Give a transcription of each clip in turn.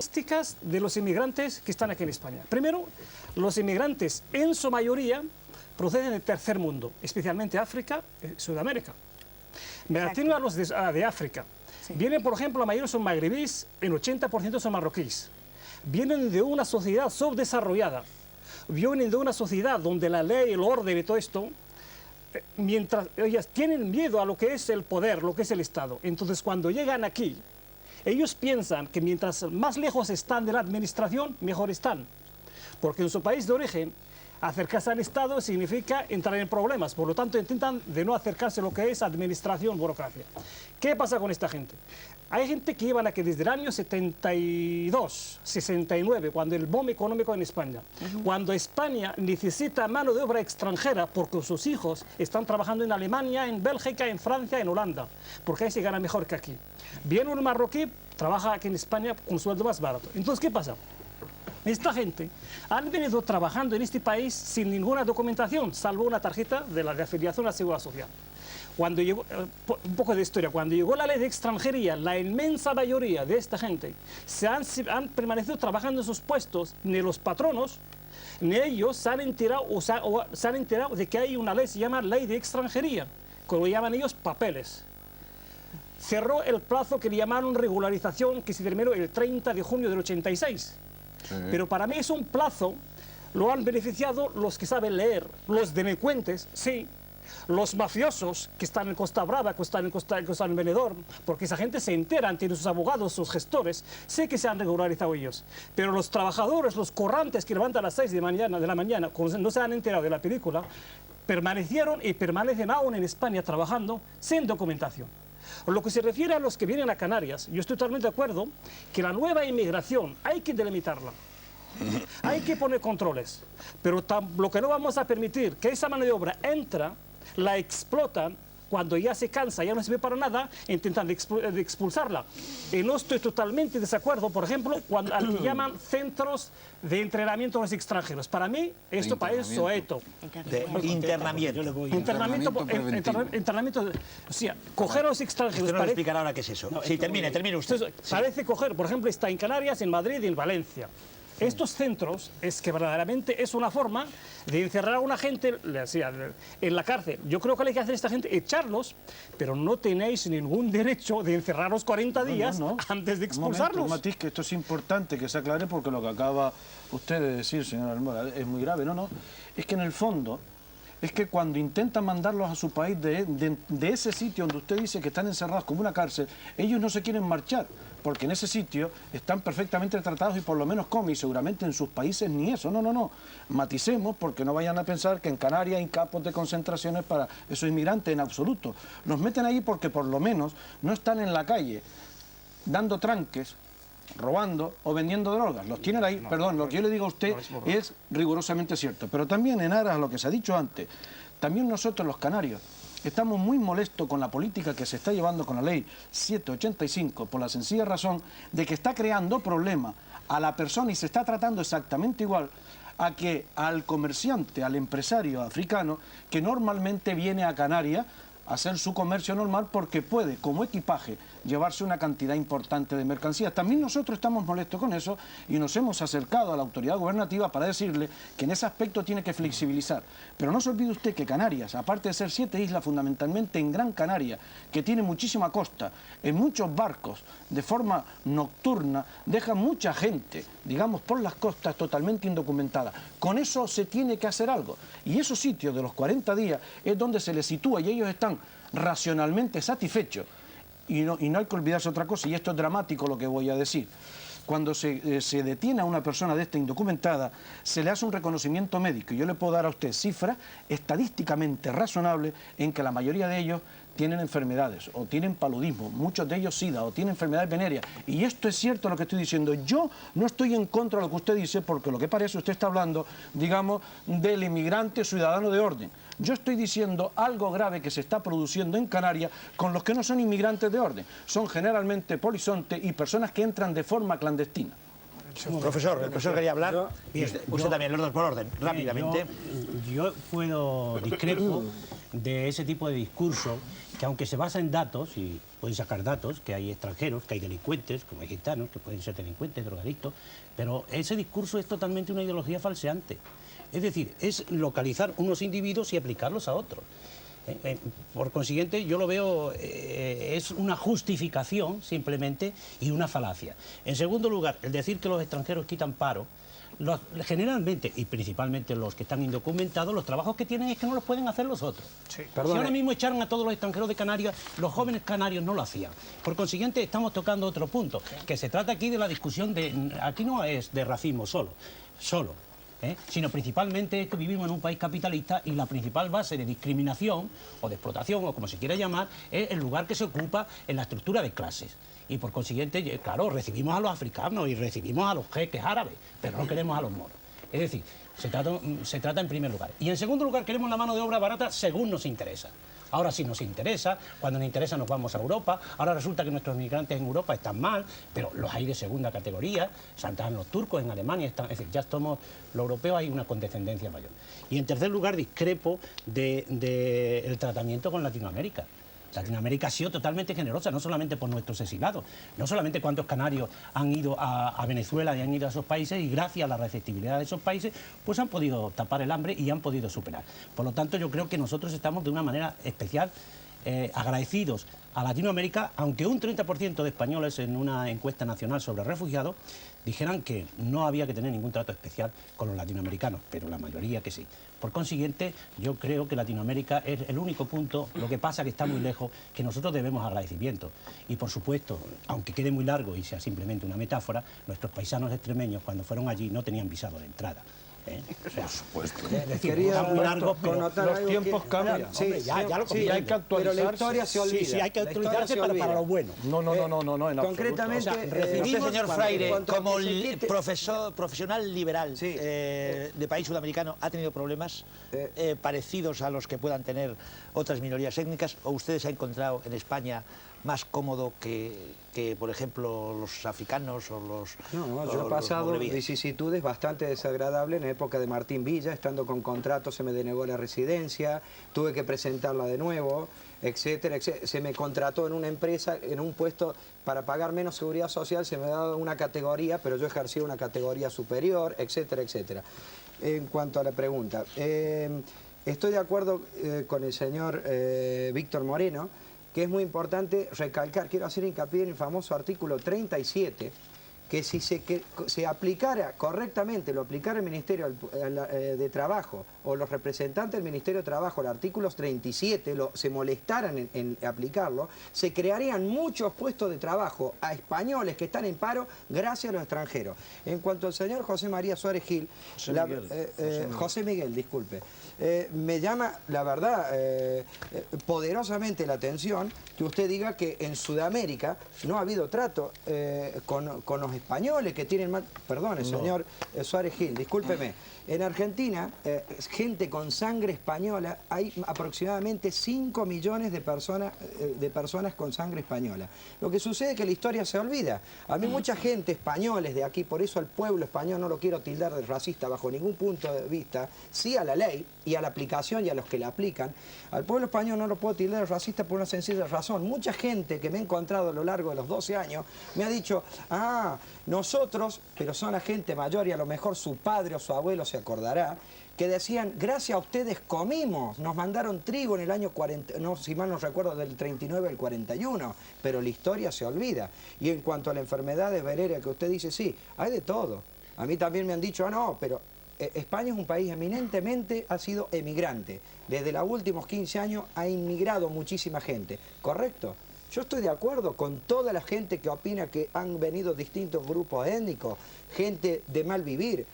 características de los inmigrantes que están aquí en España. Primero, los inmigrantes en su mayoría proceden del tercer mundo, especialmente África y Sudamérica. Me atiendo a los de África. Sí. Vienen, por ejemplo, la mayoría son magrebíes, el 80% son marroquíes. Vienen de una sociedad subdesarrollada, vienen de una sociedad donde la ley, el orden y todo esto, mientras ellas tienen miedo a lo que es el poder, lo que es el Estado. Entonces, cuando llegan aquí, ellos piensan que mientras más lejos están de la administración, mejor están. Porque en su país de origen, acercarse al Estado significa entrar en problemas. Por lo tanto, intentan de no acercarse a lo que es administración, burocracia. ¿Qué pasa con esta gente? Hay gente que llevan aquí desde el año 72, 69, cuando el boom económico en España. Cuando España necesita mano de obra extranjera porque sus hijos están trabajando en Alemania, en Bélgica, en Francia, en Holanda, porque ahí se gana mejor que aquí. Viene un marroquí, trabaja aquí en España con sueldo más barato. Entonces, ¿qué pasa? Esta gente han venido trabajando en este país sin ninguna documentación, salvo una tarjeta de la afiliación a la Seguridad Social. Cuando llegó, un poco de historia, cuando llegó la ley de extranjería, la inmensa mayoría de esta gente han permanecido trabajando en sus puestos, ni los patronos, ni ellos se han enterado, se han enterado de que hay una ley, se llama ley de extranjería, que lo llaman ellos papeles. Cerró el plazo que le llamaron regularización, que se terminó el 30 de junio del 86. Sí. Pero para mí es un plazo, lo han beneficiado los que saben leer, los delincuentes, sí, los mafiosos que están en Costa Brava, que están en Benidorm, porque esa gente se enteran, tienen sus abogados, sus gestores, sé que se han regularizado ellos, pero los trabajadores, los corrantes que levantan a las 6 de la mañana, no se han enterado de la película, permanecieron y permanecen aún en España trabajando sin documentación. Lo que se refiere a los que vienen a Canarias, yo estoy totalmente de acuerdo que la nueva inmigración hay que delimitarla. Hay que poner controles, pero lo que no vamos a permitir que esa mano de obra entra, la explotan, cuando ya se cansa, ya no sirve para nada, intentan de expulsarla. Y no estoy totalmente de desacuerdo, por ejemplo, cuando al que llaman centros de entrenamiento a los extranjeros. Para mí, esto parece soeto. Internamiento. Internamiento. O sea, coger a los extranjeros... Usted no le explicará ahora qué es eso. No, sí, termine usted. Parece coger, por ejemplo, está en Canarias, en Madrid y en Valencia. Estos centros es que verdaderamente es una forma de encerrar a una gente en la cárcel. Yo creo que lo que hay que hacer a esta gente echarlos, pero no tenéis ningún derecho de encerrarlos 40 días antes de expulsarlos. Un matiz, que esto es importante que se aclare, porque lo que acaba usted de decir, señor Almora, es muy grave. No, es que en el fondo es que cuando intentan mandarlos a su país de ese sitio donde usted dice que están encerrados como una cárcel, ellos no se quieren marchar, porque en ese sitio están perfectamente tratados y por lo menos comen, y seguramente en sus países ni eso. No. Maticemos, porque no vayan a pensar que en Canarias hay campos de concentraciones para esos inmigrantes, en absoluto. Los meten ahí porque por lo menos no están en la calle dando tranques, robando o vendiendo drogas. Los tienen ahí, perdón, lo que yo le digo a usted es rigurosamente cierto. Pero también, en aras a lo que se ha dicho antes, también nosotros los canarios estamos muy molestos con la política que se está llevando con la ley 785, por la sencilla razón de que está creando problemas a la persona y se está tratando exactamente igual a que al comerciante, al empresario africano que normalmente viene a Canarias a hacer su comercio normal porque puede, como equipaje, llevarse una cantidad importante de mercancías. También nosotros estamos molestos con eso y nos hemos acercado a la autoridad gubernativa para decirle que en ese aspecto tiene que flexibilizar. Pero no se olvide usted que Canarias, aparte de ser 7 islas, fundamentalmente en Gran Canaria, que tiene muchísima costa, en muchos barcos, de forma nocturna, deja mucha gente, digamos, por las costas totalmente indocumentada. Con eso se tiene que hacer algo. Y esos sitios de los 40 días es donde se les sitúa y ellos están racionalmente satisfechos. Y no hay que olvidarse otra cosa, y esto es dramático lo que voy a decir. Cuando se detiene a una persona de esta indocumentada, se le hace un reconocimiento médico. Y yo le puedo dar a usted cifras estadísticamente razonables en que la mayoría de ellos tienen enfermedades, o tienen paludismo, muchos de ellos SIDA, o tienen enfermedades venéreas. Y esto es cierto lo que estoy diciendo. Yo no estoy en contra de lo que usted dice, porque lo que parece usted está hablando, digamos, del inmigrante ciudadano de orden. Yo estoy diciendo algo grave que se está produciendo en Canarias con los que no son inmigrantes de orden. Son generalmente polizontes y personas que entran de forma clandestina. Profesor, el profesor quería hablar. Usted también, orden por orden, rápidamente. Yo discrepo de ese tipo de discurso que, aunque se basa en datos, y pueden sacar datos, que hay extranjeros, que hay delincuentes, como hay gitanos, que pueden ser delincuentes, drogadictos, pero ese discurso es totalmente una ideología falseante. Es decir, es localizar unos individuos y aplicarlos a otros. Por consiguiente, yo lo veo, es una justificación simplemente y una falacia. En segundo lugar, el decir que los extranjeros quitan paro, generalmente y principalmente los que están indocumentados, los trabajos que tienen es que no los pueden hacer los otros. Sí. Si ahora mismo echaron a todos los extranjeros de Canarias, los jóvenes canarios no lo hacían. Por consiguiente, estamos tocando otro punto, que se trata aquí de la discusión de... Aquí no es de racismo solo, sino principalmente es que vivimos en un país capitalista y la principal base de discriminación o de explotación, o como se quiera llamar, es el lugar que se ocupa en la estructura de clases. Y por consiguiente, claro, recibimos a los africanos y recibimos a los jeques árabes, pero no queremos a los moros. Es decir, se trata en primer lugar. Y en segundo lugar, queremos la mano de obra barata según nos interesa. Ahora sí nos interesa, cuando nos interesa nos vamos a Europa, ahora resulta que nuestros migrantes en Europa están mal, pero los hay de segunda categoría, están los turcos en Alemania, es decir, ya somos, los europeos hay una condescendencia mayor. Y en tercer lugar, discrepo del tratamiento con Latinoamérica. Latinoamérica ha sido totalmente generosa, no solamente por nuestros exiliados, no solamente cuántos canarios han ido a Venezuela y han ido a esos países y gracias a la receptividad de esos países pues han podido tapar el hambre y han podido superar. Por lo tanto, yo creo que nosotros estamos de una manera especial agradecidos a Latinoamérica, aunque un 30% de españoles en una encuesta nacional sobre refugiados dijeran que no había que tener ningún trato especial con los latinoamericanos, pero la mayoría que sí. Por consiguiente, yo creo que Latinoamérica es el único punto, lo que pasa que está muy lejos, que nosotros debemos agradecimiento. Y por supuesto, aunque quede muy largo y sea simplemente una metáfora, nuestros paisanos extremeños cuando fueron allí no tenían visado de entrada. O sea, por supuesto. Es decir, Quería muy largo, pero los tiempos cambian. Sí, hombre, ya lo Sí, hay que pero actualizarse. la historia se olvida. Sí, hay que La historia actualizarse se para olvida. lo bueno. No, en absoluto. Concretamente, O sea, Usted, señor cuando- Fraire, en cuanto a como que se quite- profesional liberal Sí. de país sudamericano, ¿ha tenido problemas parecidos a los que puedan tener otras minorías étnicas? ¿O usted se ha encontrado en España más cómodo que, por ejemplo, los africanos o los No, yo o he los pasado mogrebíes? vicisitudes bastante desagradables en la época de Martín Villa, estando con contrato se me denegó la residencia, tuve que presentarla de nuevo, etcétera, etcétera. Se me contrató en una empresa, en un puesto para pagar menos seguridad social, se me ha dado una categoría, pero yo ejercí una categoría superior, etcétera, etcétera. En cuanto a la pregunta, estoy de acuerdo con el señor Víctor Moreno, que es muy importante recalcar, quiero hacer hincapié en el famoso artículo 37, que si se aplicara correctamente, lo aplicara el Ministerio de Trabajo o los representantes del Ministerio de Trabajo, el artículo 37, se molestaran en aplicarlo, se crearían muchos puestos de trabajo a españoles que están en paro gracias a los extranjeros. En cuanto al señor José María Suárez Gil, José Miguel, disculpe, me llama, la verdad, poderosamente la atención que usted diga que en Sudamérica no ha habido trato con los españoles que tienen más... Perdone, señor Suárez Gil, discúlpeme. En Argentina, gente con sangre española, hay aproximadamente 5 millones de personas con sangre española. Lo que sucede es que la historia se olvida. A mí mucha gente, españoles de aquí, por eso al pueblo español no lo quiero tildar de racista bajo ningún punto de vista, sí a la ley y a la aplicación y a los que la aplican. Al pueblo español no lo puedo tildar de racista por una sencilla razón. Mucha gente que me he encontrado a lo largo de los 12 años me ha dicho, nosotros, pero son la gente mayor y a lo mejor su padre o su abuelo se acordará, que decían, gracias a ustedes comimos, nos mandaron trigo en el año 40, no, si mal no recuerdo, del 39 al 41, pero la historia se olvida. Y en cuanto a la enfermedad de venérea que usted dice, sí, hay de todo. A mí también me han dicho, no, pero España es un país eminentemente, ha sido emigrante. Desde los últimos 15 años ha inmigrado muchísima gente, ¿correcto? Yo estoy de acuerdo con toda la gente que opina que han venido distintos grupos étnicos, gente de mal vivir,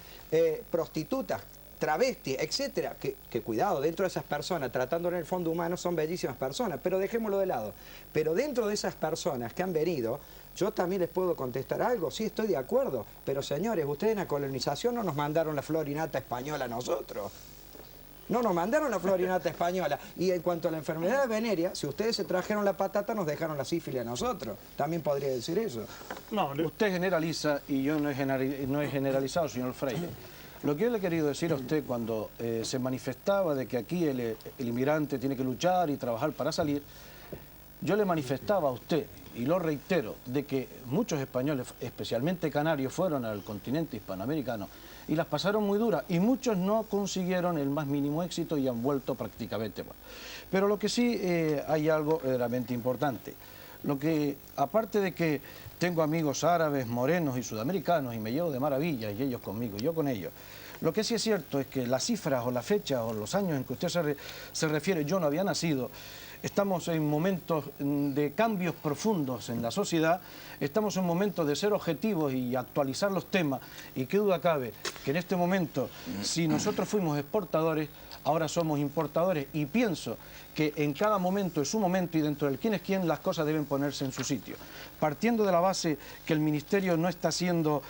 prostitutas, travestis, etcétera, que cuidado, dentro de esas personas, tratándolo en el fondo humano, son bellísimas personas, pero dejémoslo de lado. Pero dentro de esas personas que han venido, yo también les puedo contestar algo, sí estoy de acuerdo, pero señores, ustedes en la colonización no nos mandaron la florinata española a nosotros. No nos mandaron la florinata española. Y en cuanto a la enfermedad de venérea, si ustedes se trajeron la patata, nos dejaron la sífilis a nosotros. También podría decir eso. No, Usted generaliza, y yo no he generalizado, señor Freire. Lo que yo le he querido decir a usted cuando se manifestaba de que aquí el inmigrante tiene que luchar y trabajar para salir, yo le manifestaba a usted, y lo reitero, de que muchos españoles, especialmente canarios, fueron al continente hispanoamericano y las pasaron muy duras, y muchos no consiguieron el más mínimo éxito y han vuelto prácticamente mal. Pero lo que sí hay algo realmente importante. Lo que, aparte de que tengo amigos árabes, morenos y sudamericanos, y me llevo de maravilla, y ellos conmigo, y yo con ellos, lo que sí es cierto es que las cifras o las fechas o los años en que usted se refiere, yo no había nacido. Estamos en momentos de cambios profundos en la sociedad, estamos en momentos de ser objetivos y actualizar los temas, y qué duda cabe que en este momento, si nosotros fuimos exportadores, ahora somos importadores, y pienso que en cada momento es su momento, y dentro del quién es quién las cosas deben ponerse en su sitio. Partiendo de la base que el Ministerio no está siendo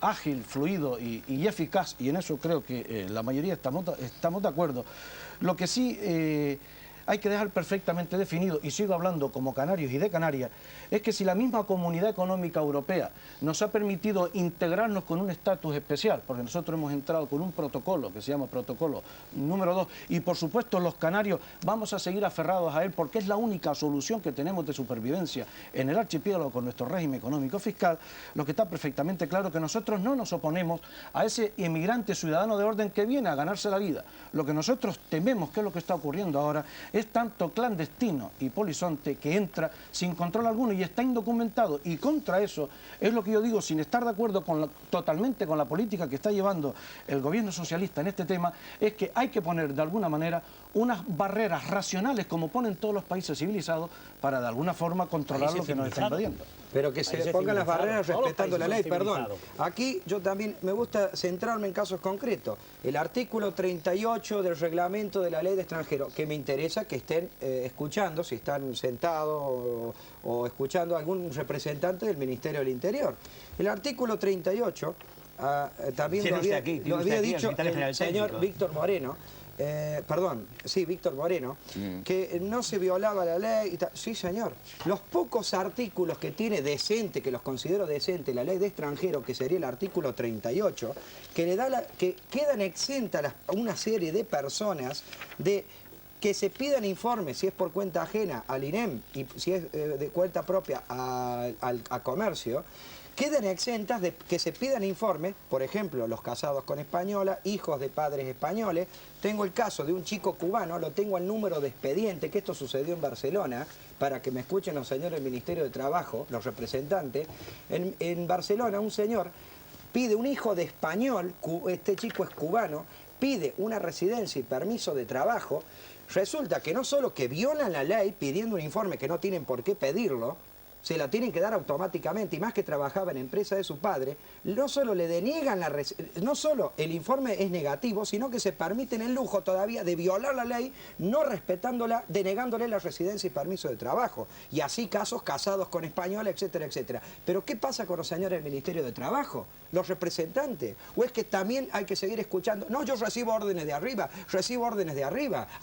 ágil, fluido y eficaz, y en eso creo que la mayoría estamos de acuerdo, lo que sí hay que dejar perfectamente definido, y sigo hablando como canarios y de Canarias, es que si la misma Comunidad Económica Europea nos ha permitido integrarnos con un estatus especial, porque nosotros hemos entrado con un protocolo que se llama protocolo número 2, y por supuesto los canarios vamos a seguir aferrados a él porque es la única solución que tenemos de supervivencia en el archipiélago con nuestro régimen económico fiscal, lo que está perfectamente claro que nosotros no nos oponemos a ese inmigrante ciudadano de orden que viene a ganarse la vida. Lo que nosotros tememos, que es lo que está ocurriendo ahora, es tanto clandestino y polizonte que entra sin control alguno y está indocumentado, y contra eso es lo que yo digo, sin estar de acuerdo totalmente con la política que está llevando el gobierno socialista en este tema, es que hay que poner de alguna manera unas barreras racionales como ponen todos los países civilizados para de alguna forma controlar lo que nos está invadiendo. Pero que se pongan las barreras respetando la ley, perdón. Aquí yo también me gusta centrarme en casos concretos. El artículo 38 del reglamento de la ley de extranjeros, que me interesa que estén escuchando, si están sentados o escuchando a algún representante del Ministerio del Interior. El artículo 38, también lo había dicho el señor Víctor Moreno, Víctor Moreno, que no se violaba la ley y tal. Sí, señor. Los pocos artículos que tiene decente, que los considero decente, la ley de extranjero, que sería el artículo 38, que quedan exentas una serie de personas de que se pidan informes, si es por cuenta ajena, al INEM, y si es de cuenta propia a comercio, quedan exentas de que se pidan informes, por ejemplo, los casados con española, hijos de padres españoles. Tengo el caso de un chico cubano, lo tengo al número de expediente, que esto sucedió en Barcelona, para que me escuchen los señores del Ministerio de Trabajo, los representantes. En Barcelona un señor pide un hijo de español, este chico es cubano, pide una residencia y permiso de trabajo. Resulta que no solo que violan la ley pidiendo un informe que no tienen por qué pedirlo, se la tienen que dar automáticamente, y más que trabajaba en empresa de su padre, no solo le deniegan no solo el informe es negativo, sino que se permiten el lujo todavía de violar la ley, no respetándola, denegándole la residencia y permiso de trabajo. Y así casos casados con españoles, etcétera, etcétera. Pero ¿qué pasa con los señores del Ministerio de Trabajo? Los representantes. ¿O es que también hay que seguir escuchando? No, yo recibo órdenes de arriba,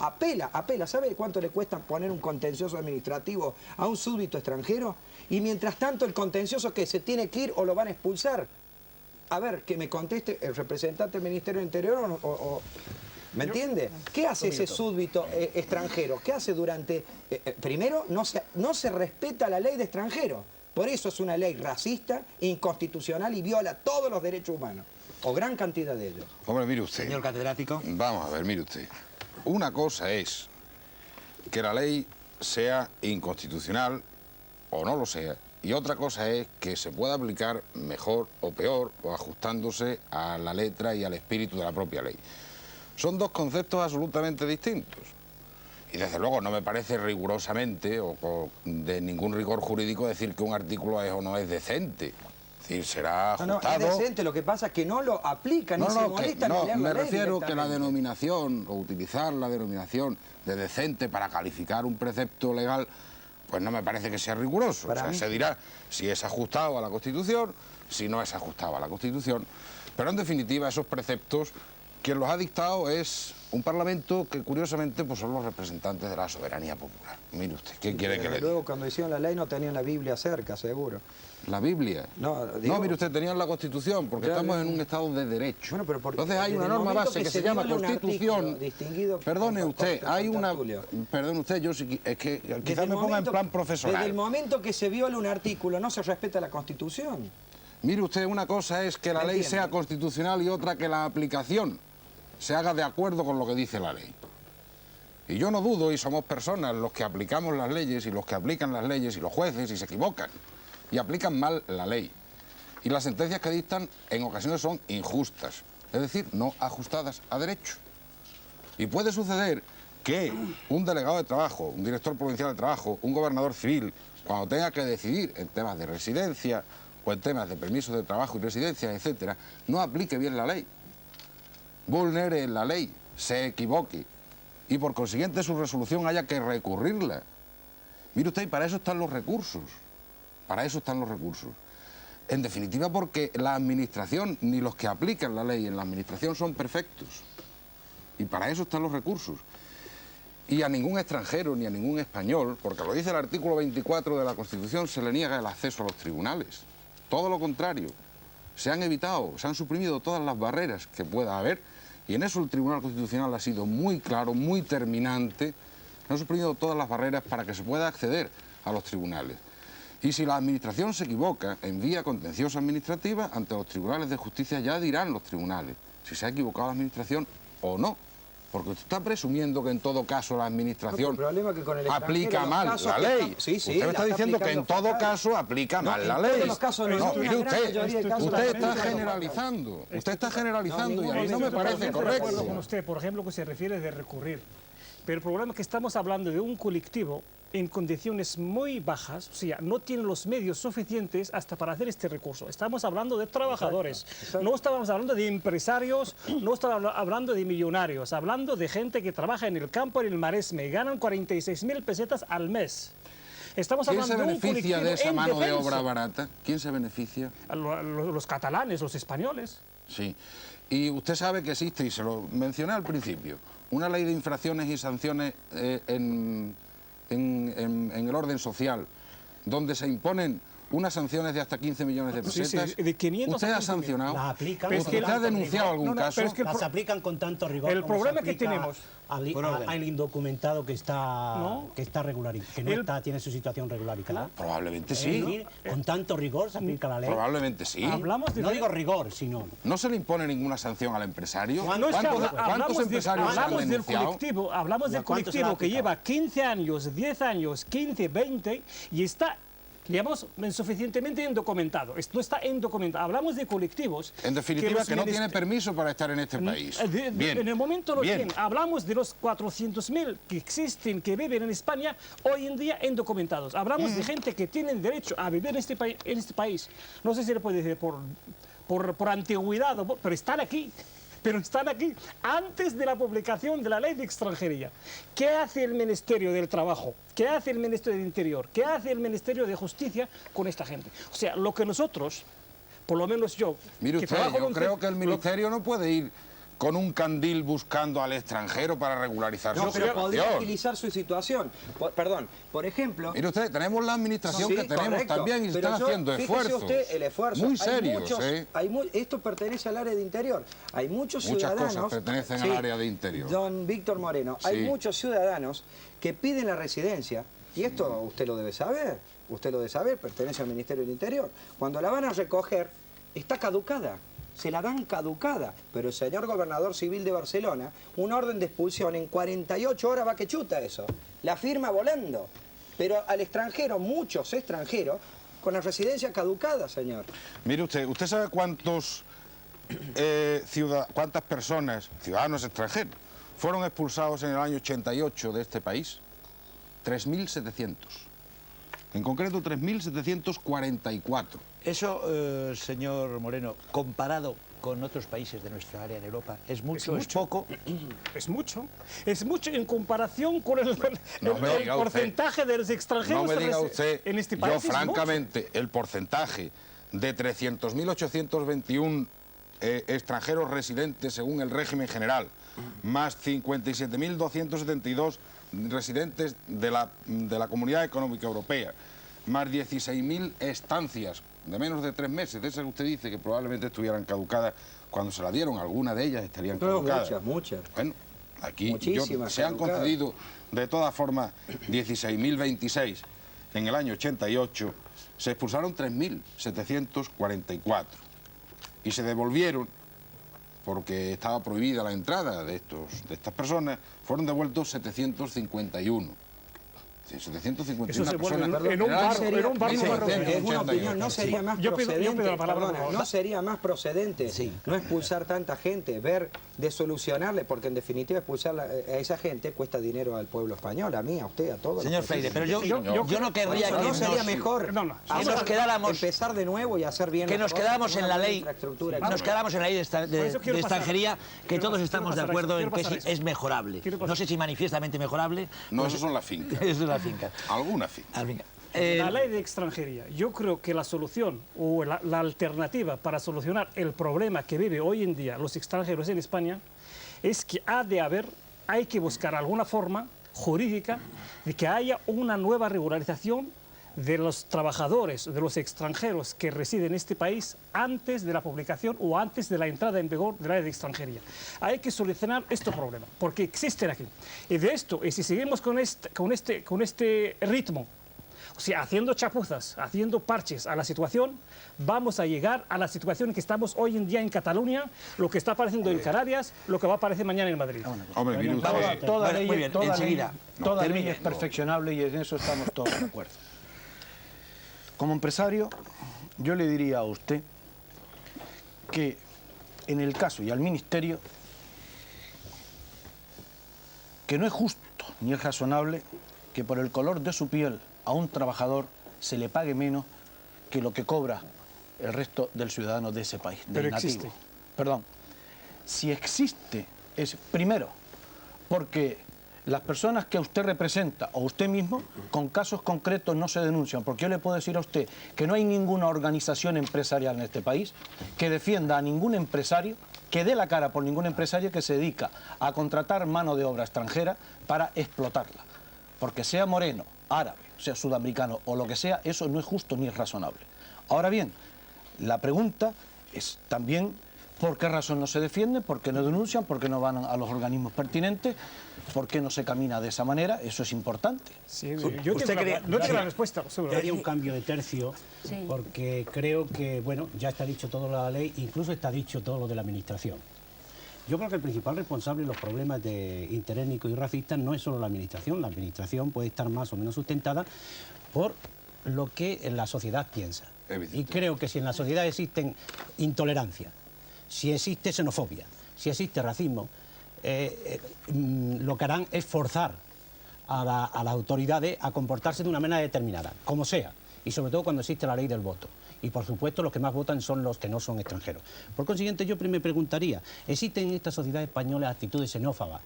apela. ¿Sabe cuánto le cuesta poner un contencioso administrativo a un súbdito extranjero? Y mientras tanto el contencioso que se tiene que ir o lo van a expulsar. A ver, que me conteste el representante del Ministerio del Interior ¿me entiende? ¿Qué hace ese súbdito extranjero? ¿Qué hace durante...? Primero, no se respeta la ley de extranjero. Por eso es una ley racista, inconstitucional y viola todos los derechos humanos. O gran cantidad de ellos. Hombre, mire usted. Señor catedrático. Vamos a ver, mire usted. Una cosa es que la ley sea inconstitucional o no lo sea, y otra cosa es que se pueda aplicar mejor o peor o ajustándose a la letra y al espíritu de la propia ley. Son dos conceptos absolutamente distintos. Y desde luego no me parece rigurosamente o de ningún rigor jurídico decir que un artículo es o no es decente. Es decir, será ajustado... No, es decente, lo que pasa es que no lo aplican ni se molestan. Me refiero que la denominación, o utilizar la denominación de decente para calificar un precepto legal, pues no me parece que sea riguroso. O sea, se dirá si es ajustado a la Constitución, si no es ajustado a la Constitución, pero en definitiva esos preceptos quien los ha dictado es un Parlamento que, curiosamente, pues son los representantes de la soberanía popular. Mire usted, ¿qué quiere que le diga? Luego, cuando hicieron la ley, no tenían la Biblia cerca, seguro. La Biblia. No, digo- Mire usted, tenían la Constitución, porque Claro, estamos en un Estado de derecho. Bueno, pero Entonces hay desde una el norma momento base que se viola llama un Constitución. artículo distinguido Perdone por usted, hay una... Tulio. Perdone usted, yo sí, es que Desde quizás el me ponga en momento- plan profesional. Desde el momento que se viola un artículo, no se respeta la Constitución. Mire usted, una cosa es que la ¿Me ley entiende? sea constitucional y otra que la aplicación se haga de acuerdo con lo que dice la ley. Y yo no dudo, y somos personas los que aplicamos las leyes y los que aplican las leyes y los jueces y se equivocan y aplican mal la ley. Y las sentencias que dictan en ocasiones son injustas, es decir, no ajustadas a derecho. Y puede suceder que un delegado de trabajo, un director provincial de trabajo, un gobernador civil, cuando tenga que decidir en temas de residencia o en temas de permisos de trabajo y residencia, etcétera, no aplique bien la ley, vulnere la ley, se equivoque y por consiguiente su resolución haya que recurrirla. Mire usted, y para eso están los recursos, para eso están los recursos. En definitiva, porque la administración, ni los que aplican la ley en la administración son perfectos. Y para eso están los recursos. Y a ningún extranjero ni a ningún español, porque lo dice el artículo 24 de la Constitución, se le niega el acceso a los tribunales. Todo lo contrario. Se han evitado, se han suprimido todas las barreras que pueda haber. Y en eso el Tribunal Constitucional ha sido muy claro, muy terminante. Han suprimido todas las barreras para que se pueda acceder a los tribunales. Y si la administración se equivoca en vía contenciosa administrativa, ante los tribunales de justicia ya dirán los tribunales si se ha equivocado la administración o no. Porque usted está presumiendo que en todo caso la administración El problema es que con el aplica extranjero, mal los casos la que ley. están- sí, sí, usted me la está diciendo que en aplicando todo fatal. caso aplica No, mal en la todos ley. los casos no, No, en mire una gran mayoría de usted, casos usted la está aplica generalizando. Usted está generalizando y a ninguno mí de no me esos parece Totalmente de acuerdo con correcto. usted, por ejemplo, que se refiere de recurrir. Pero el problema es que estamos hablando de un colectivo en condiciones muy bajas, o sea, no tiene los medios suficientes hasta para hacer este recurso. Estamos hablando de trabajadores, no estamos hablando de empresarios, no estamos hablando de millonarios, hablando de gente que trabaja en el campo, en el Maresme, y ganan 46.000 pesetas al mes. Estamos ¿Quién hablando se de un beneficia colectivo de esa en mano de defensa. obra barata? ¿Quién se beneficia? Los catalanes, los españoles. Sí. Y usted sabe que existe, y se lo mencioné al principio, una ley de infracciones y sanciones en el orden social, donde se imponen unas sanciones de hasta 15 millones de Sí, sí, pesetas. de 500 ¿Usted a ha 15.000. sancionado? Las aplican Pero es con que ¿Usted ha tanto denunciado rigor. algún No, no, caso? pero es que Las aplican con tanto rigor. el como se problema que aplica tenemos- al indocumentado que está No. que no El- está, tiene su situación regularizada. Probablemente Es sí. decir, con tanto rigor se aplica la ley. Probablemente sí. Hablamos de No digo rigor, sino ¿No se le impone ninguna sanción al empresario? No es que ¿Cuántos hablamos empresarios se han hablamos del denunciado? colectivo, hablamos del ¿Cuánto se le ha colectivo que aplicado? lleva 15 años, 10 años, 15, 20 y está, digamos, insuficientemente indocumentado. No está indocumentado. Hablamos de colectivos. En definitiva, los que no minist- tiene permiso para estar en este país. Bien. En el momento lo Bien. tienen. Hablamos de los 400.000 que existen, que viven en España, hoy en día indocumentados. Hablamos de gente que tienen derecho a vivir en este país. No sé si le puede decir por antigüedad, pero están aquí. Pero están aquí antes de la publicación de la ley de extranjería. ¿Qué hace el Ministerio del Trabajo? ¿Qué hace el Ministerio del Interior? ¿Qué hace el Ministerio de Justicia con esta gente? O sea, lo que nosotros, por lo menos yo, Mire que usted, trabajo yo con- creo que el lo- ministerio no puede ir con un candil buscando al extranjero para regularizar No, su pero podría situación. utilizar su situación. Perdón, por ejemplo... Mire usted, tenemos la administración Sí, que tenemos correcto. también y Pero están yo- haciendo fíjese esfuerzos. usted el esfuerzo. Muy Hay serios, muchos- ¿eh? esto pertenece al área de interior. Hay muchos Muchas ciudadanos... cosas pertenecen al área de interior. Don Víctor Moreno, hay Sí. muchos ciudadanos que piden la residencia, y esto usted lo debe saber, pertenece al Ministerio del Interior. Cuando la van a recoger, está caducada. Se la dan caducada, pero el señor gobernador civil de Barcelona, una orden de expulsión en 48 horas va que chuta eso, la firma volando. Pero al extranjero, muchos extranjeros, con la residencia caducada, señor. Mire usted sabe cuántas personas, ciudadanos extranjeros, fueron expulsados en el año 88 de este país? 3.700. En concreto, 3.744. Eso, señor Moreno, comparado con otros países de nuestra área en Europa, ¿es mucho, es mucho. poco? Es mucho en comparación con el No me diga usted. porcentaje de los extranjeros No me diga usted, en este país. yo es mucho. francamente, el porcentaje de 300.821 extranjeros residentes según el régimen general, más 57.272 residentes de la Comunidad Económica Europea, más 16.000 estancias de menos de 3 meses, de esas que usted dice que probablemente estuvieran caducadas cuando se la dieron, algunas de ellas estarían caducadas. Muchas. Bueno, aquí Muchísimas se han caducadas. concedido de todas formas 16.026. En el año 88 se expulsaron 3.744 y se devolvieron, porque estaba prohibida la entrada de estas personas, fueron devueltos 751. Sí, 751 Eso se vuelve personas. en un barro. En una opinión, ¿no sería más Yo pido procedente, la palabra, por favor. no sería más procedente no expulsar tanta gente, ver de solucionarle, porque en definitiva expulsar a esa gente cuesta dinero al pueblo español, a mí, a usted, a todos. Señor Freire, pero yo no querría ¿No que sería mejor que nos quedáramos, empezar de nuevo y hacer bien que las nos cosas, quedáramos una en la buena ley, infraestructura, nos etcétera? quedáramos en la ley de eso quiero pasar. extranjería, que todos estamos de pasar a acuerdo eso, en que quiero pasar a es mejorable. Quiero pasar. No sé si manifiestamente mejorable. No, esas son las fincas. Es una finca. Algunas fincas. Ah, venga. La ley de extranjería, yo creo que la solución o la alternativa para solucionar el problema que vive hoy en día los extranjeros en España es que hay que buscar alguna forma jurídica de que haya una nueva regularización de los trabajadores, de los extranjeros que residen en este país antes de la publicación o antes de la entrada en vigor de la ley de extranjería. Hay que solucionar este problema, porque existen aquí. Y de esto, y si seguimos con este ritmo, o sea, haciendo chapuzas, haciendo parches a la situación, vamos a llegar a la situación que estamos hoy en día en Cataluña, lo que está apareciendo en Canarias, lo que va a aparecer mañana en Madrid. Hombre, mire usted, Toda Bueno, ley, muy bien, toda enseguida. ley, toda ley Termine. es perfeccionable y en eso estamos todos de acuerdo. Como empresario, yo le diría a usted que en el caso y al Ministerio que no es justo ni es razonable que por el color de su piel a un trabajador se le pague menos que lo que cobra el resto del ciudadano de ese país, del Pero nativo. existe. Perdón. Si existe, es primero porque las personas que usted representa o usted mismo con casos concretos no se denuncian, porque yo le puedo decir a usted que no hay ninguna organización empresarial en este país que defienda a ningún empresario, que dé la cara por ningún empresario que se dedica a contratar mano de obra extranjera para explotarla, porque sea moreno, árabe, sea sudamericano o lo que sea, eso no es justo ni es razonable. Ahora bien, la pregunta es también por qué razón no se defienden, por qué no denuncian, por qué no van a los organismos pertinentes, por qué no se camina de esa manera, eso es importante. Sí, yo no tengo la respuesta, seguro. Yo haría un cambio de tercio, porque creo que, bueno, ya está dicho todo lo de la ley, incluso está dicho todo lo de la administración. Yo creo que el principal responsable de los problemas de interétnicos y racistas no es solo la administración puede estar más o menos sustentada por lo que la sociedad piensa. Y creo que si en la sociedad existen intolerancia, si existe xenofobia, si existe racismo, lo que harán es forzar a las autoridades a comportarse de una manera determinada, como sea, y sobre todo cuando existe la ley del voto. Y por supuesto los que más votan son los que no son extranjeros. Por consiguiente yo me preguntaría, ¿existen en esta sociedad española actitudes xenófobas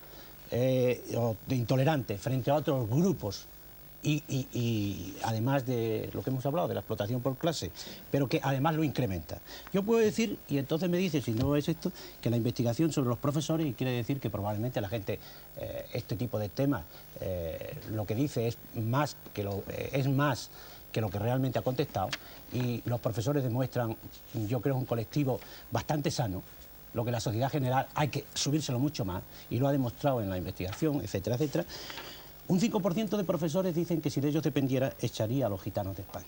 o de intolerantes frente a otros grupos? Y además de lo que hemos hablado, de la explotación por clase, pero que además lo incrementa. Yo puedo decir, y entonces me dice, si no es esto, que la investigación sobre los profesores, y quiere decir que probablemente la gente, este tipo de temas, lo que dice es más que lo que realmente ha contestado, y los profesores demuestran, yo creo, un colectivo bastante sano. Lo que la sociedad general hay que subírselo mucho más, y lo ha demostrado en la investigación, etcétera, etcétera. Un 5% de profesores dicen que si de ellos dependiera, echaría a los gitanos de España.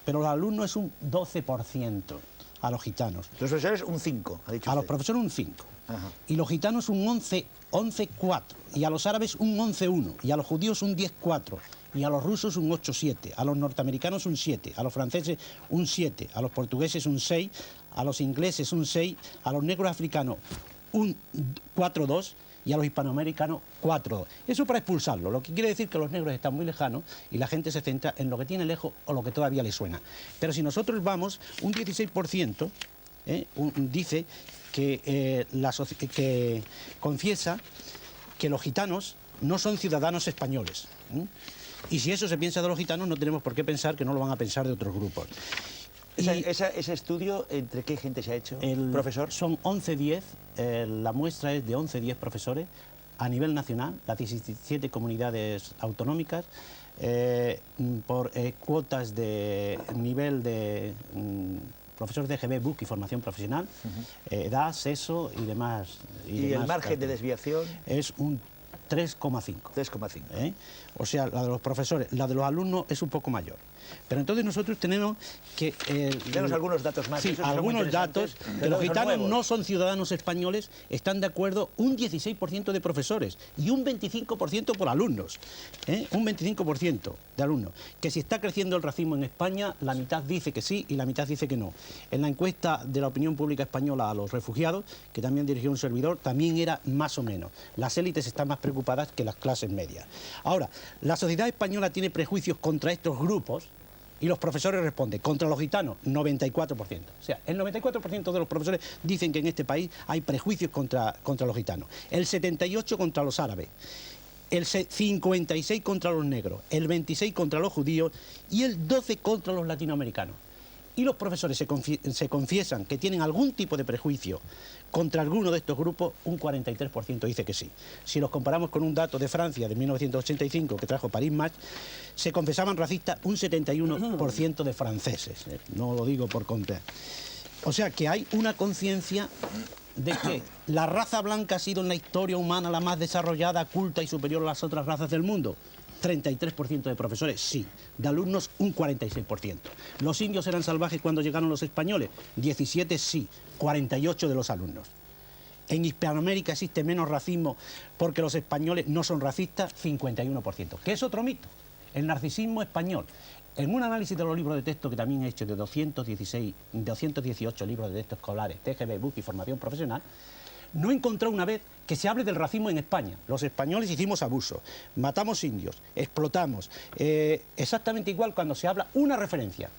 Pero los alumnos es un 12% a los gitanos. Los profesores un 5, ha dicho A los usted. profesores un 5. Ajá. Y los gitanos un 11,4. Y a los árabes un 11,1. Y a los judíos un 10,4. Y a los rusos un 8,7. A los norteamericanos un 7. A los franceses un 7. A los portugueses un 6. A los ingleses un 6. A los negros africanos un 4,2. Y a los hispanoamericanos 4,2. Eso para expulsarlo, lo que quiere decir que los negros están muy lejanos y la gente se centra en lo que tiene lejos o lo que todavía le suena. Pero si nosotros vamos, un 16% dice que confiesa que los gitanos no son ciudadanos españoles. Y si eso se piensa de los gitanos, no tenemos por qué pensar que no lo van a pensar de otros grupos. Ese estudio, ¿entre qué gente se ha hecho, profesor? Son 11-10, la muestra es de 11-10 profesores a nivel nacional, las 17 comunidades autonómicas, por cuotas de nivel de profesor de GB, BUC y formación profesional, edad, sexo y demás. ¿Y el margen de desviación? Es un 3,5. 3,5. O sea, la de los profesores, la de los alumnos es un poco mayor. Pero entonces nosotros tenemos que... Denos algunos datos más. Sí, algunos datos. Que los gitanos no son ciudadanos españoles, están de acuerdo un 16% de profesores y un 25% por alumnos. Un 25% de alumnos. Que si está creciendo el racismo en España, la mitad dice que sí y la mitad dice que no. En la encuesta de la opinión pública española a los refugiados, que también dirigió un servidor, también era más o menos. Las élites están más preocupadas que las clases medias. Ahora, la sociedad española tiene prejuicios contra estos grupos. Y los profesores responden, contra los gitanos, 94%. O sea, el 94% de los profesores dicen que en este país hay prejuicios contra los gitanos. El 78% contra los árabes, el 56% contra los negros, el 26% contra los judíos y el 12% contra los latinoamericanos. Y los profesores se confiesan que tienen algún tipo de prejuicio contra alguno de estos grupos, un 43% dice que sí. Si los comparamos con un dato de Francia de 1985 que trajo Paris Match, se confesaban racistas un 71% de franceses. No lo digo por contar. O sea que hay una conciencia de que la raza blanca ha sido en la historia humana la más desarrollada, culta y superior a las otras razas del mundo. 33% de profesores, sí. De alumnos, un 46%. ¿Los indios eran salvajes cuando llegaron los españoles? 17, sí. 48 de los alumnos. En Hispanoamérica existe menos racismo porque los españoles no son racistas, 51%. ¿Qué es otro mito? El narcisismo español. En un análisis de los libros de texto que también he hecho de 218 libros de texto escolares, TGB, BUC y formación profesional, no he encontrado una vez que se hable del racismo en España. Los españoles hicimos abusos, matamos indios, explotamos. Exactamente igual cuando se habla una referencia,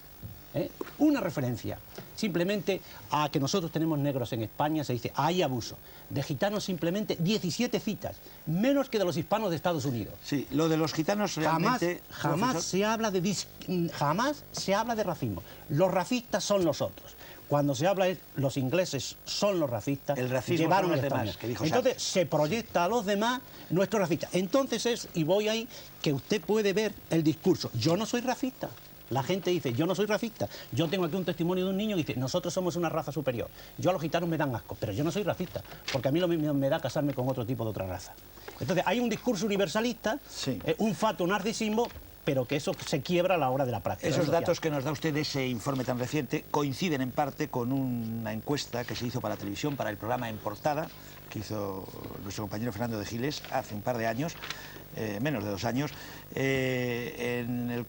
simplemente a que nosotros tenemos negros en España, se dice, hay abuso. De gitanos simplemente 17 citas, menos que de los hispanos de Estados Unidos. Sí, lo de los gitanos realmente... Jamás se habla de racismo. Los racistas son los otros. Cuando se habla de los ingleses son los racistas, el racismo llevaron son a los España. demás, que dijo Entonces Sartre. se proyecta a los demás nuestro racista. Entonces es, y voy ahí, que usted puede ver el discurso. Yo no soy racista. La gente dice, yo no soy racista. Yo tengo aquí un testimonio de un niño que dice, nosotros somos una raza superior. Yo a los gitanos me dan asco, pero yo no soy racista, porque a mí lo mismo me da casarme con otro tipo de otra raza. Entonces hay un discurso universalista, sí, un fato narcisismo, pero que eso se quiebra a la hora de la práctica. Esos datos que nos da usted de ese informe tan reciente coinciden en parte con una encuesta que se hizo para televisión, para el programa En Portada, que hizo nuestro compañero Fernando de Giles hace un par de años, menos de 2 años, en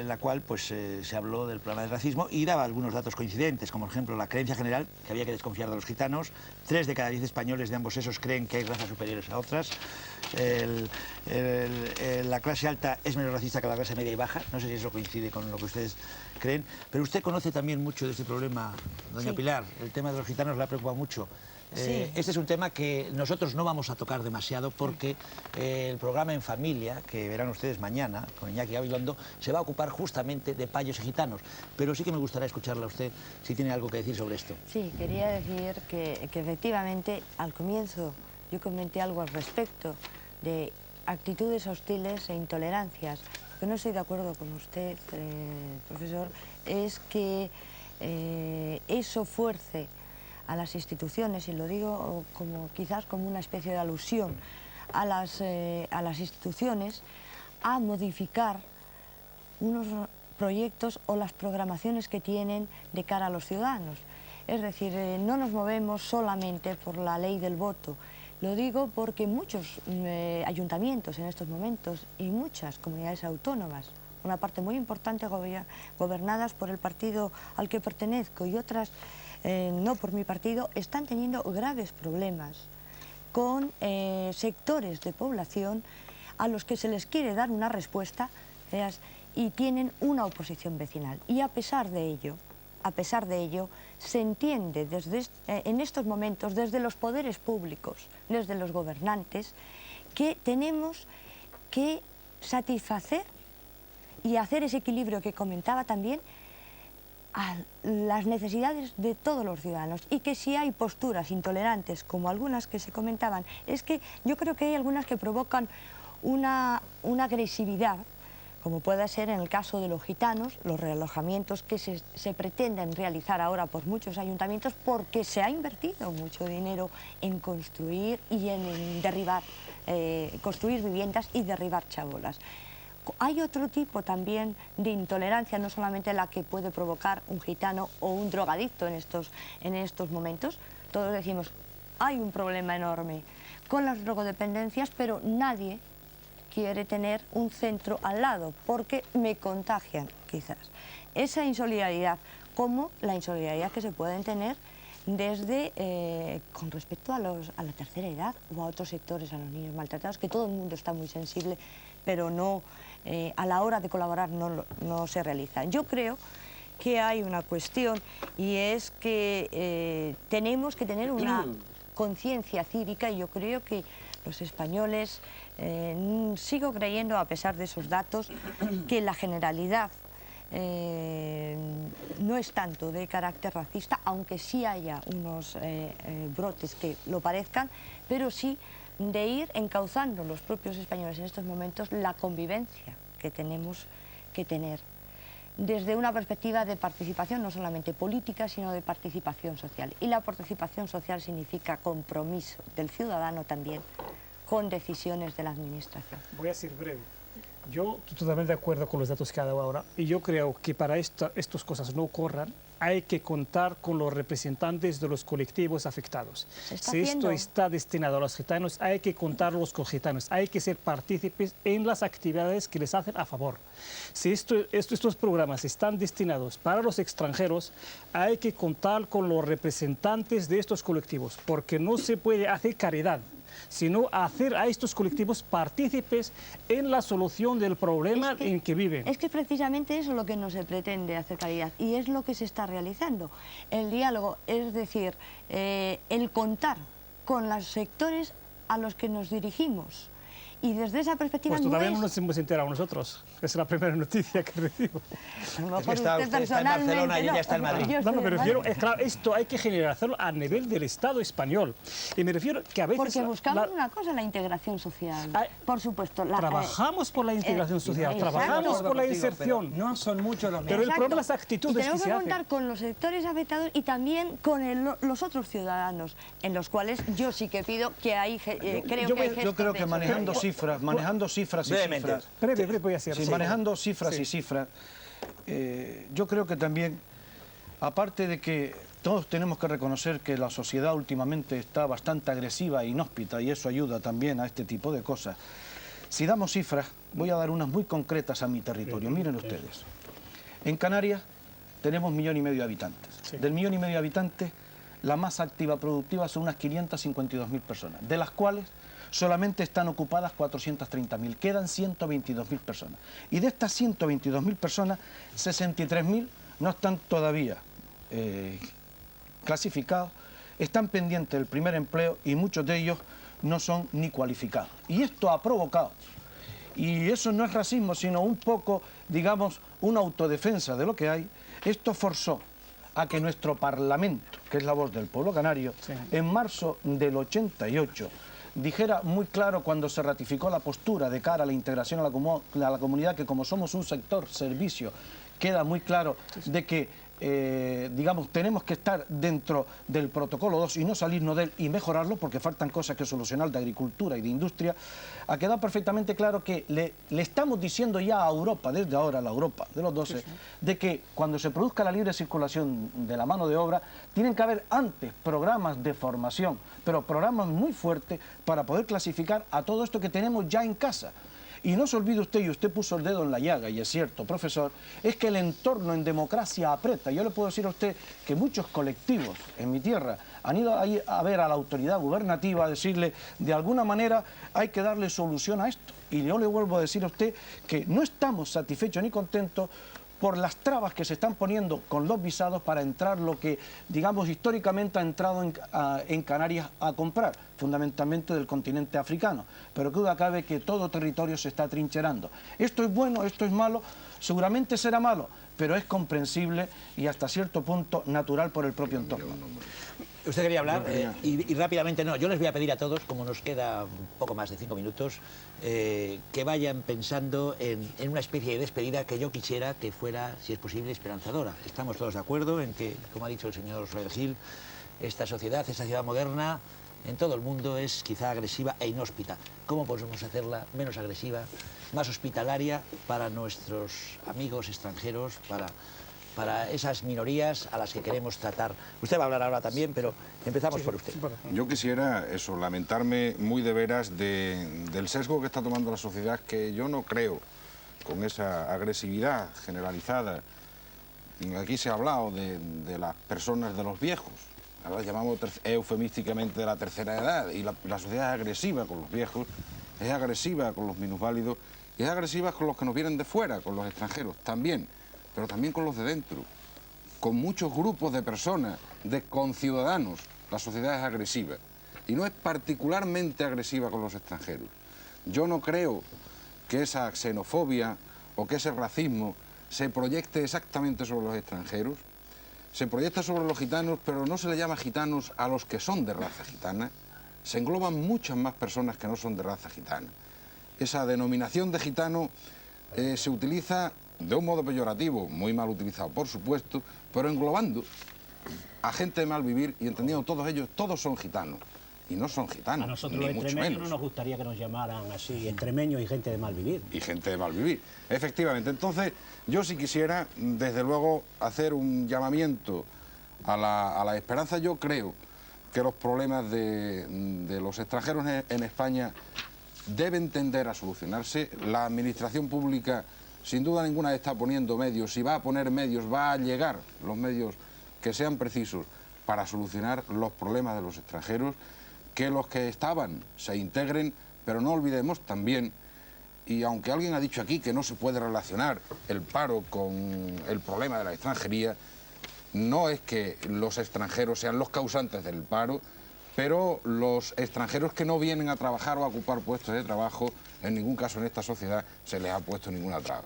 la cual pues, se habló del problema del racismo y daba algunos datos coincidentes, como por ejemplo la creencia general, que había que desconfiar de los gitanos, 3 de cada 10 españoles de ambos sexos creen que hay razas superiores a otras, la clase alta es menos racista que la clase media y baja, no sé si eso coincide con lo que ustedes creen, pero usted conoce también mucho de este problema, doña Pilar, el tema de los gitanos le ha preocupado mucho. Sí. Este es un tema que nosotros no vamos a tocar demasiado porque el programa En Familia, que verán ustedes mañana, con Iñaki Gabilondo, se va a ocupar justamente de payos y gitanos. Pero sí que me gustaría escucharla a usted si tiene algo que decir sobre esto. Sí, quería decir que efectivamente al comienzo yo comenté algo al respecto de actitudes hostiles e intolerancias. Lo que no estoy de acuerdo con usted, profesor, es que eso fuerce a las instituciones, y lo digo como quizás como una especie de alusión a las instituciones, a modificar unos proyectos o las programaciones que tienen de cara a los ciudadanos. Es decir, no nos movemos solamente por la ley del voto. Lo digo porque muchos ayuntamientos en estos momentos y muchas comunidades autónomas, una parte muy importante gobernadas por el partido al que pertenezco y otras no por mi partido, están teniendo graves problemas con sectores de población a los que se les quiere dar una respuesta y tienen una oposición vecinal. Y a pesar de ello, se entiende en estos momentos desde los poderes públicos, desde los gobernantes, que tenemos que satisfacer y hacer ese equilibrio que comentaba también a las necesidades de todos los ciudadanos, y que si hay posturas intolerantes, como algunas que se comentaban, es que yo creo que hay algunas que provocan una agresividad, como puede ser en el caso de los gitanos, los realojamientos que se pretenden realizar ahora por muchos ayuntamientos, porque se ha invertido mucho dinero en construir y en derribar, construir viviendas y derribar chabolas. Hay otro tipo también de intolerancia, no solamente la que puede provocar un gitano o un drogadicto en estos momentos. Todos decimos, hay un problema enorme con las drogodependencias, pero nadie quiere tener un centro al lado porque me contagian, quizás. Esa insolidaridad, como la insolidaridad que se pueden tener desde con respecto a la tercera edad o a otros sectores, a los niños maltratados, que todo el mundo está muy sensible, pero no, a la hora de colaborar no se realiza. Yo creo que hay una cuestión, y es que tenemos que tener una conciencia cívica, y yo creo que los españoles, sigo creyendo, a pesar de esos datos, que la generalidad no es tanto de carácter racista, aunque sí haya unos brotes que lo parezcan, pero sí de ir encauzando los propios españoles en estos momentos la convivencia que tenemos que tener desde una perspectiva de participación, no solamente política, sino de participación social. Y la participación social significa compromiso del ciudadano también con decisiones de la administración. Voy a ser breve. Yo estoy totalmente de acuerdo con los datos que ha dado ahora, y yo creo que para estas cosas no ocurran, hay que contar con los representantes de los colectivos afectados. Si esto está destinado a los gitanos, hay que contarlos con gitanos, hay que ser partícipes en las actividades que les hacen a favor. Si estos programas están destinados para los extranjeros, hay que contar con los representantes de estos colectivos, porque no se puede hacer caridad, sino hacer a estos colectivos partícipes en la solución del problema en que viven. Es que precisamente eso es lo que no se pretende hacer caridad, y es lo que se está realizando. El diálogo, es decir, el contar con los sectores a los que nos dirigimos. Y desde esa perspectiva pues todavía no nos hemos enterado nosotros. Es la primera noticia que recibo. A lo mejor Está usted está en Barcelona y ella está en Madrid. No, me refiero, claro, esto hay que generalizarlo a nivel del Estado español. Y me refiero que a veces... Porque buscamos una cosa, la integración social. Por supuesto. Trabajamos por la integración social, trabajamos por la inserción. No son muchos los pero el problema es las actitudes que se hacen. Tenemos que contar con los sectores afectados y también con los otros ciudadanos, en los cuales yo sí que pido que hay, yo creo que manejando cifras y cifras. Breve, voy a hacer. Sí, manejando cifras y cifras. Yo creo que también, aparte de que todos tenemos que reconocer que la sociedad últimamente está bastante agresiva e inhóspita, y eso ayuda también a este tipo de cosas. Si damos cifras, voy a dar unas muy concretas a mi territorio. Miren ustedes. En Canarias tenemos 1,5 millones de habitantes. Del 1,5 millones de habitantes, la masa activa productiva son unas 552.000 personas, de las cuales solamente están ocupadas 430.000, quedan 122.000 personas. Y de estas 122.000 personas, 63.000 no están todavía clasificados, están pendientes del primer empleo, y muchos de ellos no son ni cualificados. Y esto ha provocado, y eso no es racismo, sino un poco, digamos, una autodefensa de lo que hay, esto forzó a que nuestro Parlamento, que es la voz del pueblo canario, en marzo del 88, dijera muy claro, cuando se ratificó la postura de cara a la integración a la comunidad, que como somos un sector servicio, queda muy claro de que digamos, tenemos que estar dentro del protocolo 2 y no salirnos de él y mejorarlo, porque faltan cosas que solucionar de agricultura y de industria. Ha quedado perfectamente claro que le estamos diciendo ya a Europa, desde ahora a la Europa de los 12, de que cuando se produzca la libre circulación de la mano de obra, tienen que haber antes programas de formación, pero programas muy fuertes para poder clasificar a todo esto que tenemos ya en casa. Y no se olvide usted, y usted puso el dedo en la llaga, y es cierto, profesor, es que el entorno en democracia aprieta. Yo le puedo decir a usted que muchos colectivos en mi tierra han ido ahí a ver a la autoridad gubernativa a decirle, de alguna manera hay que darle solución a esto. Y yo le vuelvo a decir a usted que no estamos satisfechos ni contentos por las trabas que se están poniendo con los visados para entrar lo que, digamos, históricamente ha entrado en Canarias a comprar, fundamentalmente del continente africano. Pero que duda cabe que todo territorio se está trincherando. Esto es bueno, esto es malo, seguramente será malo, pero es comprensible y hasta cierto punto natural por el propio entorno. Usted quería hablar y rápidamente, no, yo les voy a pedir a todos, como nos queda un poco más de 5 minutos, que vayan pensando en una especie de despedida que yo quisiera que fuera, si es posible, esperanzadora. Estamos todos de acuerdo en que, como ha dicho el señor Soler Gil, esta sociedad moderna, en todo el mundo es quizá agresiva e inhóspita. ¿Cómo podemos hacerla menos agresiva, más hospitalaria para nuestros amigos extranjeros, para esas minorías a las que queremos tratar? Usted va a hablar ahora también, pero empezamos por usted. Yo quisiera lamentarme muy de veras del sesgo que está tomando la sociedad, que yo no creo con esa agresividad generalizada. Aquí se ha hablado de las personas de los viejos, ahora llamamos eufemísticamente de la tercera edad, y la sociedad es agresiva con los viejos, es agresiva con los minusválidos, y es agresiva con los que nos vienen de fuera, con los extranjeros también, pero también con los de dentro, con muchos grupos de personas, de conciudadanos. La sociedad es agresiva y no es particularmente agresiva con los extranjeros. Yo no creo que esa xenofobia o que ese racismo se proyecte exactamente sobre los extranjeros. Se proyecta sobre los gitanos, pero no se le llama gitanos a los que son de raza gitana. Se engloban muchas más personas que no son de raza gitana. Esa denominación de gitano se utiliza de un modo peyorativo, muy mal utilizado, por supuesto, pero englobando a gente de mal vivir y entendiendo todos ellos, todos son gitanos. Y no son gitanos, a nosotros ni los mucho extremeños menos. no nos gustaría que nos llamaran así, extremeños y gente de mal vivir. Y gente de mal vivir, efectivamente. Entonces, yo sí quisiera, desde luego, hacer un llamamiento a la esperanza. Yo creo que los problemas de los extranjeros en España deben tender a solucionarse. La administración pública, sin duda ninguna, está poniendo medios. Si va a poner medios, va a llegar los medios que sean precisos para solucionar los problemas de los extranjeros, que los que estaban se integren, pero no olvidemos también, y aunque alguien ha dicho aquí que no se puede relacionar el paro con el problema de la extranjería, no es que los extranjeros sean los causantes del paro, pero los extranjeros que no vienen a trabajar o a ocupar puestos de trabajo, en ningún caso en esta sociedad se les ha puesto ninguna traba.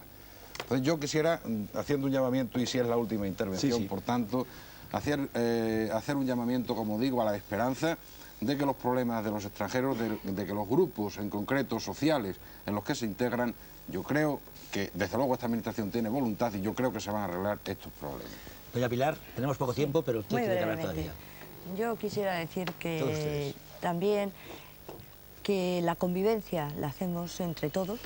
Entonces yo quisiera, haciendo un llamamiento, y si es la última intervención, por tanto, hacer un llamamiento, como digo, a la esperanza de que los problemas de los extranjeros, de que los grupos en concreto sociales en los que se integran, yo creo que desde luego esta administración tiene voluntad y yo creo que se van a arreglar estos problemas. Doña Pilar, tenemos poco tiempo, pero usted Muy tiene que hablar brevemente. todavía. Yo quisiera decir Todos que ustedes. también que la convivencia la hacemos entre todos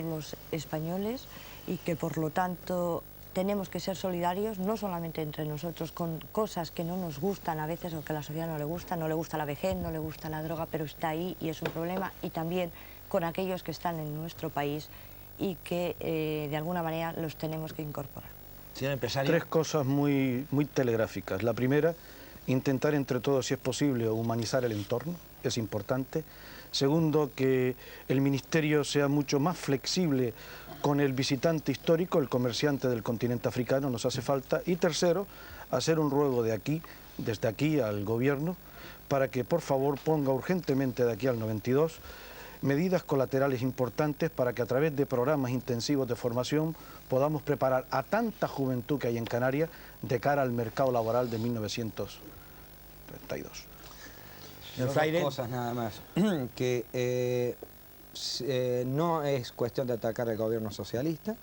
los españoles, y que por lo tanto tenemos que ser solidarios, no solamente entre nosotros, con cosas que no nos gustan a veces o que a la sociedad no le gusta la vejez, no le gusta la droga, pero está ahí y es un problema, y también con aquellos que están en nuestro país y que de alguna manera los tenemos que incorporar. Señor empresario. 3 cosas muy telegráficas. La primera, intentar entre todos, si es posible, humanizar el entorno, es importante. Segundo, que el Ministerio sea mucho más flexible con el visitante histórico, el comerciante del continente africano, nos hace falta. Y tercero, hacer un ruego desde aquí al Gobierno, para que por favor ponga urgentemente de aquí al 92 medidas colaterales importantes para que a través de programas intensivos de formación podamos preparar a tanta juventud que hay en Canarias de cara al mercado laboral de 1932. Señor Dos Fraile. cosas nada más. Que no es cuestión de atacar al gobierno socialista.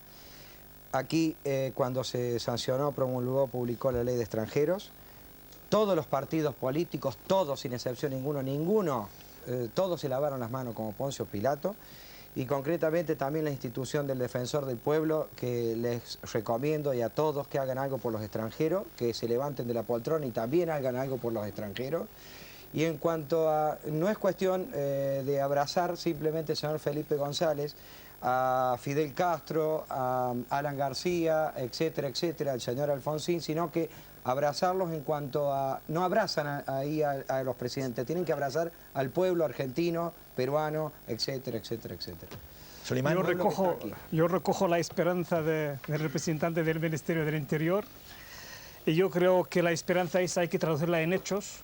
Aquí, cuando se sancionó, promulgó, publicó la ley de extranjeros, todos los partidos políticos, todos sin excepción ninguno, todos se lavaron las manos como Poncio Pilato, y concretamente también la institución del Defensor del Pueblo, que les recomiendo y a todos que hagan algo por los extranjeros, que se levanten de la poltrona y también hagan algo por los extranjeros. Y en cuanto a, no es cuestión de abrazar simplemente al señor Felipe González, a Fidel Castro, a Alan García, etcétera, etcétera, al señor Alfonsín, sino que abrazarlos en cuanto a, no abrazan ahí a los presidentes, tienen que abrazar al pueblo argentino, peruano, etcétera, etcétera, etcétera. Solimán, yo recojo la esperanza del representante del Ministerio del Interior y yo creo que la esperanza esa hay que traducirla en hechos.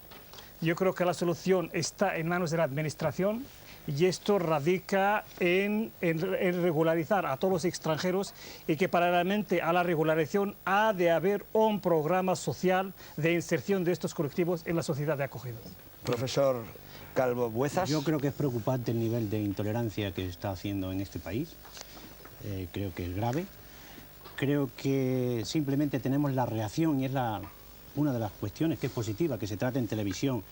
Yo creo que la solución está en manos de la Administración y esto radica en regularizar a todos los extranjeros y que paralelamente a la regularización ha de haber un programa social de inserción de estos colectivos en la sociedad de acogida. Profesor Calvo Buezas. Yo creo que es preocupante el nivel de intolerancia que se está haciendo en este país. Creo que es grave. Creo que simplemente tenemos la reacción y es una de las cuestiones que es positiva, que se trate en televisión.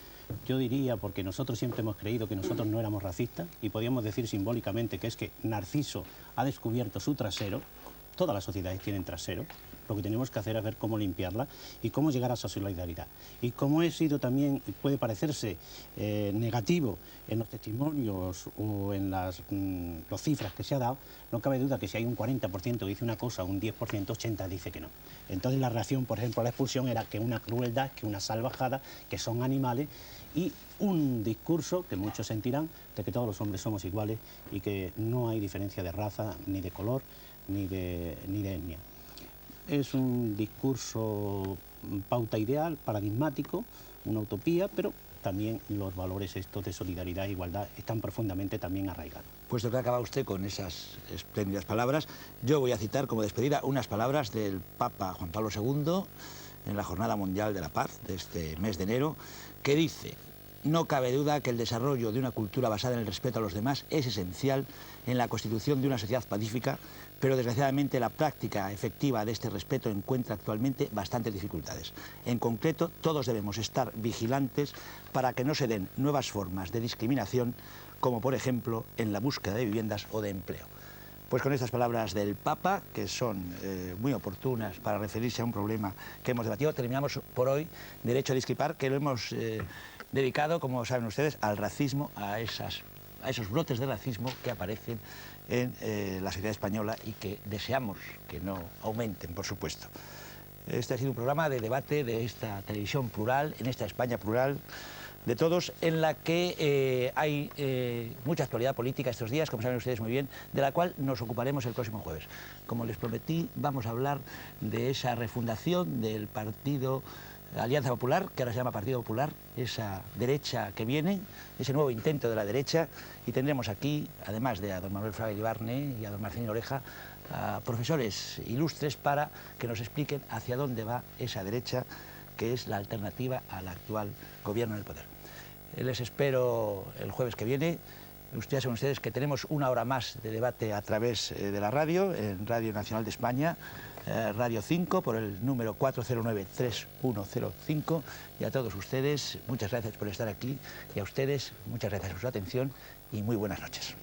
Yo diría, porque nosotros siempre hemos creído que nosotros no éramos racistas y podíamos decir simbólicamente que es que Narciso ha descubierto su trasero. Todas las sociedades tienen trasero. Lo que tenemos que hacer es ver cómo limpiarla y cómo llegar a esa solidaridad. Y como he sido también, puede parecerse negativo en los testimonios o en las cifras que se ha dado, no cabe duda que si hay un 40% que dice una cosa, un 10%, 80% dice que no. Entonces la reacción, por ejemplo, a la expulsión era que una crueldad, que una salvajada, que son animales y un discurso que muchos sentirán de que todos los hombres somos iguales y que no hay diferencia de raza, ni de color, ni de etnia. Es un discurso pauta ideal, paradigmático, una utopía, pero también los valores estos de solidaridad e igualdad están profundamente también arraigados. Puesto que acaba usted con esas espléndidas palabras, yo voy a citar como despedida unas palabras del Papa Juan Pablo II en la Jornada Mundial de la Paz de este mes de enero, que dice: no cabe duda que el desarrollo de una cultura basada en el respeto a los demás es esencial en la constitución de una sociedad pacífica, pero desgraciadamente la práctica efectiva de este respeto encuentra actualmente bastantes dificultades. En concreto, todos debemos estar vigilantes para que no se den nuevas formas de discriminación, como por ejemplo en la búsqueda de viviendas o de empleo. Pues con estas palabras del Papa, que son muy oportunas para referirse a un problema que hemos debatido, terminamos por hoy Derecho a Discrepar, que lo hemos dedicado, como saben ustedes, al racismo, a esos brotes de racismo que aparecen en la sociedad española y que deseamos que no aumenten, por supuesto. Este ha sido un programa de debate de esta televisión plural, en esta España plural, de todos, en la que hay mucha actualidad política estos días, como saben ustedes muy bien, de la cual nos ocuparemos el próximo jueves. Como les prometí, vamos a hablar de esa refundación del partido Alianza Popular, que ahora se llama Partido Popular, esa derecha que viene, ese nuevo intento de la derecha, y tendremos aquí, además de a don Manuel Fraga Iribarne y a don Marcelino Oreja, a profesores ilustres para que nos expliquen hacia dónde va esa derecha, que es la alternativa al actual gobierno en el poder. Les espero el jueves que viene. Ustedes saben ustedes que tenemos una hora más de debate a través de la radio, en Radio Nacional de España, Radio 5, por el número 409-3105. Y a todos ustedes, muchas gracias por estar aquí. Y a ustedes, muchas gracias por su atención y muy buenas noches.